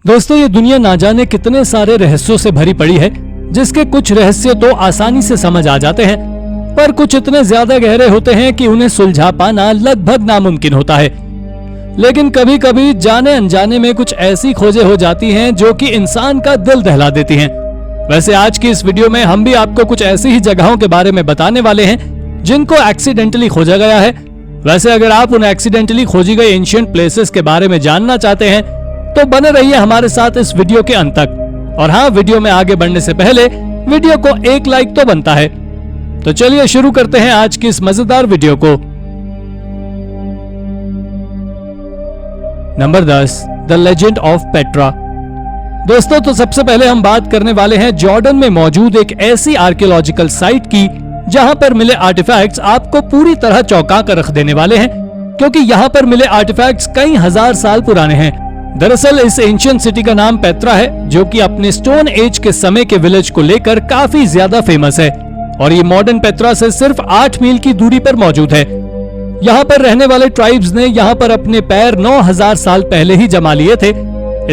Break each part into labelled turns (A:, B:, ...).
A: दोस्तों, ये दुनिया ना जाने कितने सारे रहस्यों से भरी पड़ी है, जिसके कुछ रहस्य तो आसानी से समझ आ जाते हैं, पर कुछ इतने ज्यादा गहरे होते हैं कि उन्हें सुलझा पाना लगभग नामुमकिन होता है। लेकिन कभी कभी जाने अनजाने में कुछ ऐसी खोजें हो जाती हैं जो कि इंसान का दिल दहला देती हैं। वैसे आज की इस वीडियो में हम भी आपको कुछ ऐसी ही जगहों के बारे में बताने वाले हैं जिनको एक्सीडेंटली खोजा गया है। वैसे अगर आप उन एक्सीडेंटली खोजी गई एंशिएंट प्लेसेस के बारे में जानना चाहते हैं तो बने रहिए हमारे साथ इस वीडियो के अंत तक। और हाँ, वीडियो में आगे बढ़ने से पहले वीडियो को एक लाइक तो बनता है। तो चलिए शुरू करते हैं आज की इस मजेदार वीडियो को। Number 10, the legend of Petra. दोस्तों, तो सबसे पहले हम बात करने वाले हैं जॉर्डन में मौजूद एक ऐसी आर्कियोलॉजिकल साइट की जहां पर मिले आर्टिफैक्ट्स आपको पूरी तरह चौंका कर रख देने वाले हैं, क्योंकि यहां पर मिले आर्टिफैक्ट्स कई हजार साल पुराने हैं। दरअसल इस एंशिएंट सिटी का नाम पेट्रा है, जो कि अपने स्टोन एज के समय के विलेज को लेकर काफी ज्यादा फेमस है और ये मॉडर्न पेट्रा से सिर्फ 8 मील की दूरी पर मौजूद है। यहाँ पर रहने वाले ट्राइब्स ने यहाँ पर अपने पैर 9000 साल पहले ही जमा लिए थे,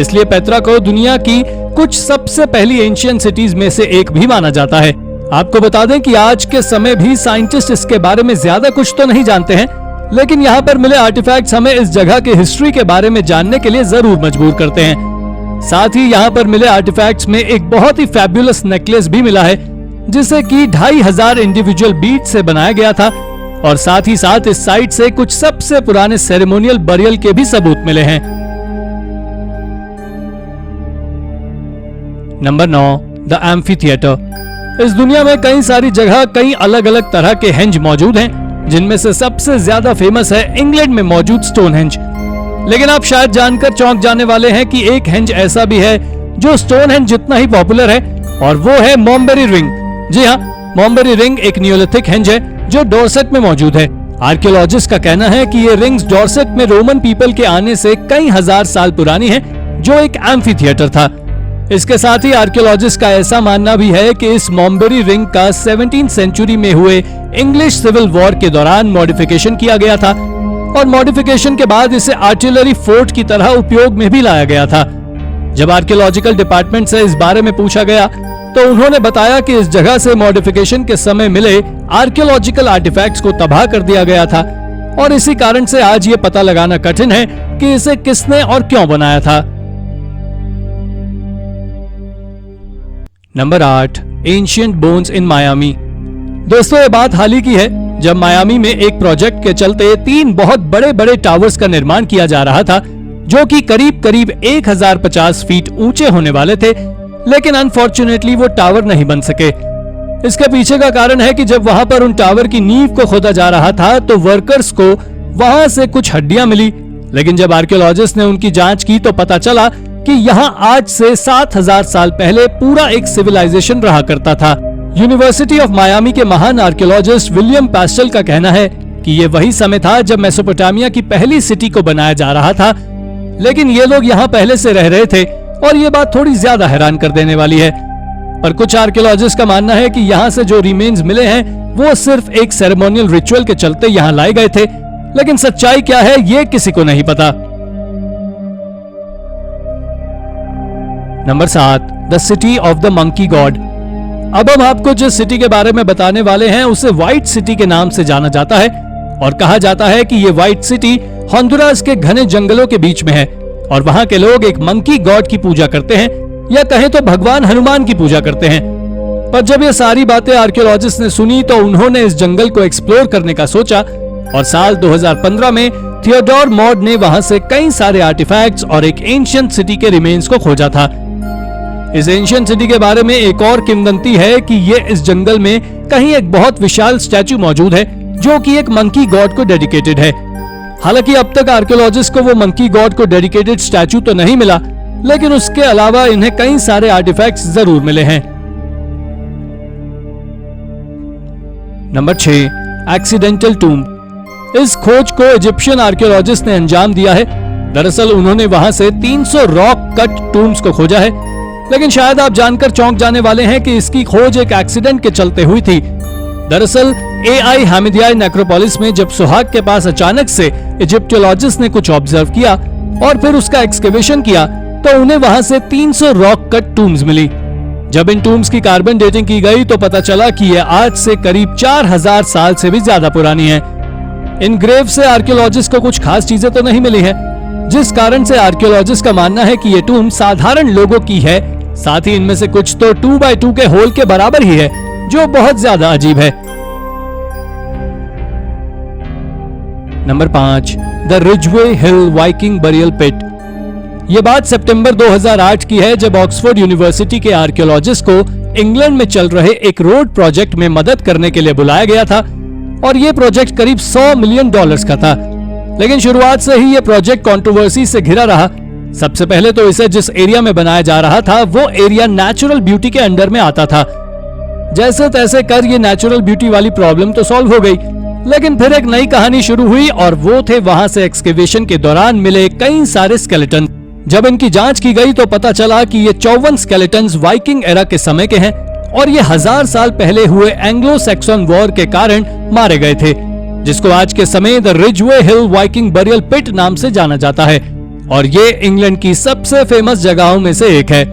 A: इसलिए पेट्रा को दुनिया की कुछ सबसे पहली एंशिएंट सिटीज में से एक भी माना जाता है। आपको बता दें कि आज के समय भी साइंटिस्ट इसके बारे में ज्यादा कुछ तो नहीं जानते हैं, लेकिन यहाँ पर मिले आर्टिफैक्ट्स हमें इस जगह के हिस्ट्री के बारे में जानने के लिए जरूर मजबूर करते हैं। साथ ही यहाँ पर मिले आर्टिफैक्ट्स में एक बहुत ही फैब्युलस नेकलेस भी मिला है, जिसे कि 2500 इंडिविजुअल बीड से बनाया गया था। और साथ ही साथ इस साइट से कुछ सबसे पुराने सेरेमोनियल बरियल के भी सबूत मिले हैं। Number 9, the amphitheatre. इस दुनिया में कई सारी जगह कई अलग अलग तरह के हेंज मौजूद हैं, जिनमें से सबसे ज्यादा फेमस है इंग्लैंड में मौजूद स्टोनहेंज। लेकिन आप शायद जानकर चौंक जाने वाले हैं कि एक हेंज ऐसा भी है जो स्टोनहेंज जितना ही पॉपुलर है, और वो है मॉम्बेरी रिंग। जी हाँ, मॉम्बेरी रिंग एक नियोलिथिक हेंज है जो डॉर्सेट में मौजूद है। आर्कियोलॉजिस्ट का कहना है कि ये रिंग्स डॉर्सेट में रोमन पीपल के आने से कई हजार साल पुरानी है, जो एक एम्फीथिएटर था। इसके साथ ही आर्कियोलॉजिस्ट का ऐसा मानना भी है कि इस मॉम्बेरी रिंग का 17वीं सेंचुरी में हुए इंग्लिश सिविल वॉर के दौरान मॉडिफिकेशन किया गया था, और मॉडिफिकेशन के बाद इसे आर्टिलरी फोर्ट की तरह उपयोग में भी लाया गया था। जब आर्कियोलॉजिकल डिपार्टमेंट से इस बारे में पूछा गया तो उन्होंने बताया कि इस जगह से मॉडिफिकेशन के समय मिले आर्कियोलॉजिकल आर्टिफैक्ट्स को तबाह कर दिया गया था, और इसी कारण से आज ये पता लगाना कठिन है कि इसे किसने और क्यों बनाया था। Number 8, ancient bones in Miami. दोस्तों, ये बात हाल ही की है जब मायामी में एक प्रोजेक्ट के चलते 3 बहुत बड़े बड़े टावर्स का निर्माण किया जा रहा था, जो कि करीब करीब 1050 फीट ऊंचे होने वाले थे, लेकिन अनफॉर्चुनेटली वो टावर नहीं बन सके। इसके पीछे का कारण है कि जब वहां पर उन टावर की नींव को खोदा जा रहा था तो वर्कर्स को वहां से कुछ हड्डियां मिली, लेकिन जब आर्कियोलॉजिस्ट ने उनकी जांच की तो पता चला कि यहाँ आज से 7000 साल पहले पूरा एक सिविलाइजेशन रहा करता था। यूनिवर्सिटी ऑफ मायामी के महान आर्कियोलॉजिस्ट विलियम पास्टल का कहना है कि ये वही समय था जब मेसोपोटामिया की पहली सिटी को बनाया जा रहा था, लेकिन ये लोग यहाँ पहले से रह रहे थे, और ये बात थोड़ी ज्यादा हैरान कर देने वाली है। पर कुछ आर्कियोलॉजिस्ट का मानना है कि यहाँ से जो रिमेन्स मिले हैं वो सिर्फ एक सेरेमोनियल रिचुअल के चलते यहाँ लाए गए थे, लेकिन सच्चाई क्या है ये किसी को नहीं पता। Number 7, the city of the monkey God. अब हम आपको जिस सिटी के बारे में बताने वाले हैं उसे व्हाइट सिटी के नाम से जाना जाता है, और कहा जाता है कि ये व्हाइट सिटी होंडुरास के घने जंगलों के बीच में है, और वहां के लोग एक मंकी गॉड की पूजा करते हैं, या कहें तो भगवान हनुमान की पूजा करते हैं। पर जब ये सारी बातें आर्कियोलॉजिस्ट ने सुनी तो उन्होंने इस जंगल को एक्सप्लोर करने का सोचा, और साल 2015 में थियोडोर मॉड ने वहां से कई सारे आर्टिफैक्ट्स और एक एंशिएंट सिटी के रिमेन्स को खोजा था। इस एंशिएंट सिटी के बारे में एक और किंवदंती है कि ये इस जंगल में कहीं एक बहुत विशाल स्टैचू मौजूद है, जो कि एक मंकी गॉड को डेडिकेटेड है। हालांकि अब तक आर्कियोलॉजिस्ट को वो मंकी गॉड को डेडिकेटेड स्टैचू तो नहीं मिला, लेकिन उसके अलावा इन्हें कई सारे आर्टिफैक्ट्स जरूर मिले हैं। Number 6, accidental tomb. इस खोज को इजिप्शियन आर्कियोलॉजिस्ट ने अंजाम दिया है। दरअसल उन्होंने वहां से 300 रॉक कट टूम्ब्स को खोजा है, लेकिन शायद आप जानकर चौंक जाने वाले हैं कि इसकी खोज एक एक्सीडेंट के चलते हुई थी। दरअसल एआई हामिदियाई नेक्रोपोलिस में जब सुहाग के पास अचानक से इजिप्टोलॉजिस्ट ने कुछ ऑब्जर्व किया और फिर उसका एक्सकेवेशन किया तो उन्हें वहां से 300 रॉक कट टूम्स मिली। जब इन टूम्स की कार्बन डेटिंग की गई तो पता चला कि ये आज से करीब 4000 साल से भी ज्यादा पुरानी है। इन ग्रेव से आर्कियोलॉजिस्ट को कुछ खास चीजें तो नहीं मिली है, जिस कारण से आर्कियोलॉजिस्ट का मानना है कि ये टूम साधारण लोगों की है। साथ ही इनमें से कुछ तो 2x2 के होल के बराबर ही है, जो बहुत ज्यादा अजीब है। Number 5, the Ridgeway Hill Viking burial pit. यह बात सितंबर 2008 की है, जब ऑक्सफोर्ड यूनिवर्सिटी के आर्कियोलॉजिस्ट को इंग्लैंड में चल रहे एक रोड प्रोजेक्ट में मदद करने के लिए बुलाया गया था और यह प्रोजेक्ट करीब $100 मिलियन का था। लेकिन शुरुआत से ही यह प्रोजेक्ट कंट्रोवर्सी से घिरा रहा। सबसे पहले तो इसे जिस एरिया में बनाया जा रहा था वो एरिया नेचुरल ब्यूटी के अंडर में आता था। जैसे तैसे कर ये नेचुरल ब्यूटी वाली प्रॉब्लम तो सॉल्व हो गई, लेकिन फिर एक नई कहानी शुरू हुई और वो थे वहां से एक्सकेवेशन के दौरान मिले कई सारे स्केलेटन। जब इनकी जांच की गई तो पता चला कि ये 54 स्केलेटन्स वाइकिंग एरा के समय के हैं और ये 1000 साल पहले हुए एंग्लो सैक्सन वॉर के कारण मारे गए थे, जिसको आज के समय the Ridgeway Hill Viking burial pit नाम से जाना जाता है और ये इंग्लैंड की सबसे फेमस जगहों में से एक है।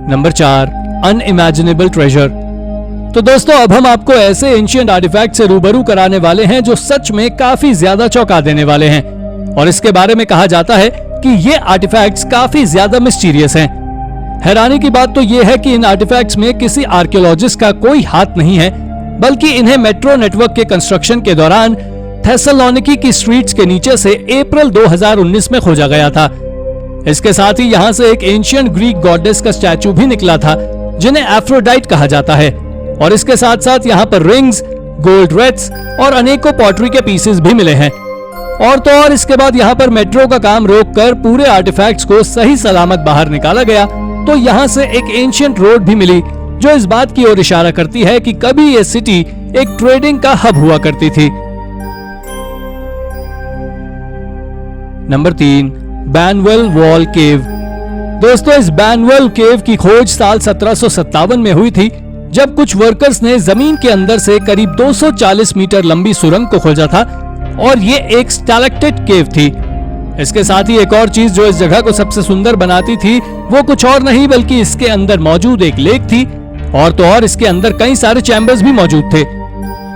A: Number 4, unimaginable treasure. तो दोस्तों, अब हम आपको ऐसे एंशिएंट आर्टिफैक्ट से रूबरू कराने वाले हैं जो सच में काफी ज्यादा चौंका देने वाले हैं और इसके बारे में कहा जाता है कि ये आर्टिफैक्ट्स काफी ज्यादा मिस्टीरियस हैं। हैरानी की बात तो ये है कि इन आर्टिफैक्ट्स में किसी आर्कियोलॉजिस्ट का कोई हाथ नहीं है, बल्कि इन्हें मेट्रो नेटवर्क के कंस्ट्रक्शन के दौरान थेसलोनिकी की स्ट्रीट्स के नीचे से अप्रैल 2019 में खोजा गया था। इसके साथ ही यहाँ से एक एंशिएंट ग्रीक गॉडेस का स्टैचू भी निकला था, जिन्हें एफ्रोडाइट कहा जाता है, और इसके साथ साथ यहाँ पर रिंग्स, गोल्ड रेट्स और अनेकों पॉटरी के पीसेस भी मिले हैं। और तो और इसके बाद यहाँ पर मेट्रो का काम रोककर पूरे आर्टिफैक्ट्स को सही सलामत बाहर निकाला गया, तो यहाँ से एक एंशिएंट रोड भी मिली जो इस बात की ओर इशारा करती है कि कभी ये सिटी एक ट्रेडिंग का हब हुआ करती थी। नंबर 3, बैनवेल वॉल केव। दोस्तों, इस बैनवेल केव की खोज साल 1757 में हुई थी, जब कुछ वर्कर्स ने जमीन के अंदर से करीब 240 मीटर लंबी सुरंग को खोजा था और ये एक स्टैलेक्टाइट केव थी। इसके साथ ही एक और चीज जो इस जगह को सबसे सुंदर बनाती थी वो कुछ और नहीं बल्कि इसके अंदर मौजूद एक लेक थी, और तो और इसके अंदर कई सारे चैम्बर्स भी मौजूद थे।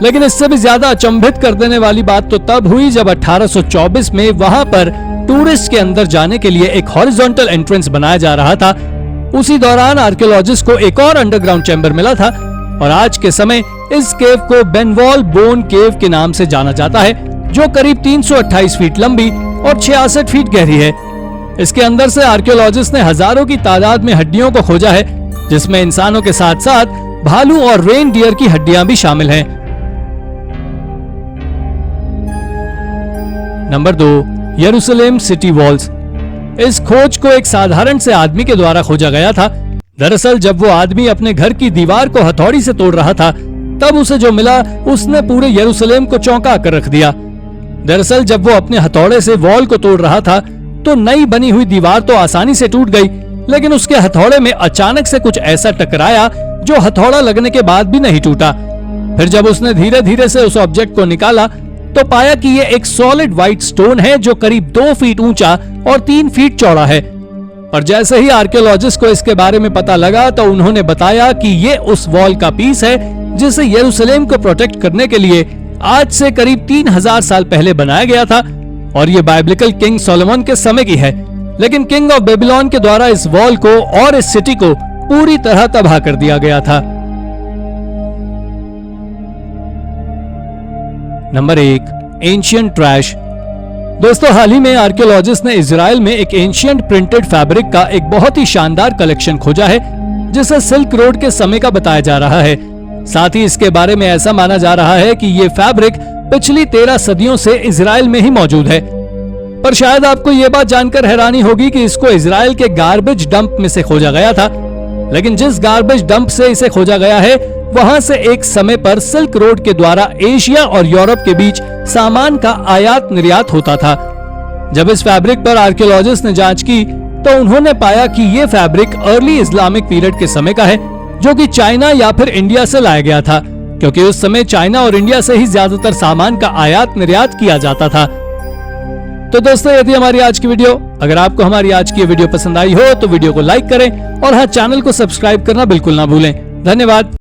A: लेकिन इससे भी ज्यादा अचंभित कर देने वाली बात तो तब हुई जब 1824 में वहां पर टूरिस्ट के अंदर जाने के लिए एक हॉरिजॉन्टल एंट्रेंस बनाया जा रहा था। उसी दौरान आर्कियोलॉजिस्ट को एक और अंडरग्राउंड चैम्बर मिला था और आज के समय इस केव को बेनवॉल बोन केव के नाम से जाना जाता है, जो करीब 328 फीट लंबी और 66 फीट गहरी है। इसके अंदर से आर्कियोलॉजिस्ट ने हजारों की तादाद में हड्डियों को खोजा है, जिसमें इंसानों के साथ साथ भालू और रेन डियर की हड्डियां भी शामिल हैं। नंबर 2, यरूशलेम सिटी वॉल्स। इस खोज को एक साधारण से आदमी के द्वारा खोजा गया था। दरअसल जब वो आदमी अपने घर की दीवार को हथौड़ी से तोड़ रहा था, तब उसे जो मिला उसने पूरे यरूशलेम को चौंका कर रख दिया। दरअसल जब वो अपने हथौड़े से वॉल को तोड़ रहा था तो नई बनी हुई दीवार तो आसानी से टूट गई, लेकिन उसके हथौड़े में अचानक से कुछ ऐसा टकराया जो हथौड़ा लगने के बाद भी नहीं टूटा। फिर जब उसने धीरे धीरे से उस ऑब्जेक्ट को निकाला तो पाया कि ये एक सॉलिड व्हाइट स्टोन है जो करीब 2 फीट ऊंचा और 3 फीट चौड़ा है। और जैसे ही आर्कियोलॉजिस्ट को इसके बारे में पता लगा तो उन्होंने बताया कि ये उस वॉल का पीस है जिसे यरूशलेम को प्रोटेक्ट करने के लिए आज से करीब 3000 साल पहले बनाया गया था, और ये बाइब्लिकल किंग सोलोमन के समय की है। लेकिन किंग ऑफ बेबीलोन के द्वारा इस वॉल को और इस सिटी को पूरी तरह तबाह कर दिया गया था। Number 1, ancient trash. दोस्तों, हाल ही में आर्कियोलॉजिस्ट ने इजराइल में एक एंशिएंट प्रिंटेड फैब्रिक का एक बहुत ही शानदार कलेक्शन खोजा है, जिसे सिल्क रोड के समय का बताया जा रहा है। साथ ही इसके बारे में ऐसा माना जा रहा है कि ये फैब्रिक पिछली 13 सदियों से इजराइल में ही मौजूद है। पर शायद आपको ये बात जानकर हैरानी होगी कि इसको इजराइल के गार्बेज डंप में से खोजा गया था, लेकिन जिस गार्बेज डंप से इसे खोजा गया है वहां से एक समय पर सिल्क रोड के द्वारा एशिया और यूरोप के बीच सामान का आयात निर्यात होता था। जब इस फैब्रिक पर आर्कियोलॉजिस्ट ने जांच की तो उन्होंने पाया कि ये फैब्रिक अर्ली इस्लामिक पीरियड के समय का है, जो कि चाइना या फिर इंडिया से लाया गया था, क्योंकि उस समय चाइना और इंडिया से ही ज्यादातर सामान का आयात निर्यात किया जाता था। तो दोस्तों ये थी हमारी आज की वीडियो। अगर आपको हमारी आज की वीडियो पसंद आई हो तो वीडियो को लाइक करें और हाँ, चैनल को सब्सक्राइब करना बिल्कुल ना भूलें। धन्यवाद।